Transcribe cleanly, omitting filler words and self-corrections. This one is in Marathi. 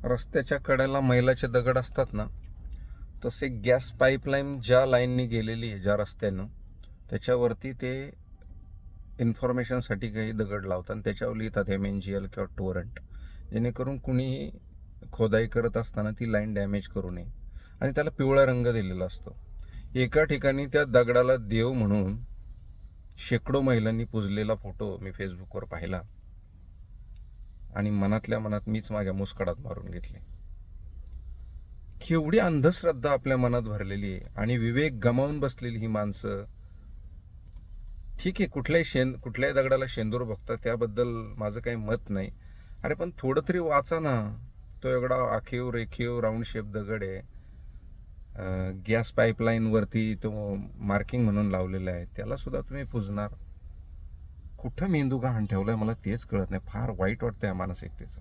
रस्त्याच्या कडेला मैलाचे दगड असतात ना, तसे गॅस पाईपलाईन ज्या लाईननी गेलेली आहे, ज्या रस्त्यानं, त्याच्यावरती ते इन्फॉर्मेशनसाठी काही दगड लावतात आणि त्याच्यावर लिहितात MNGL किंवा टोरंट, जेणेकरून कुणीही खोदाई करत असताना ती लाईन डॅमेज करू नये. आणि त्याला पिवळा रंग दिलेला असतो. एका ठिकाणी त्या दगडाला देव म्हणून शेकडो महिलांनी पुजलेला फोटो मी फेसबुकवर पाहिला आणि मनातल्या मनात मीच माझ्या मुस्कडात मारून घेतले. केवढी अंधश्रद्धा आपल्या मनात भरलेली आहे आणि विवेक गमावून बसलेली ही माणसं. ठीक आहे, कुठल्याही दगडाला शेंदूर बघतात, त्याबद्दल माझं काही मत नाही. अरे पण थोडं तरी वाचा ना. तो एवढा आखीव रेखीव राऊंड शेप दगड आहे, गॅस पाईपलाईनवरती तो मार्किंग म्हणून लावलेला आहे, त्याला सुद्धा तुम्ही पुजणार. कुठं मेंदू गहाण ठेवलाय मला तेच कळत नाही. फार वाईट वाटतं या मानसिकतेचं.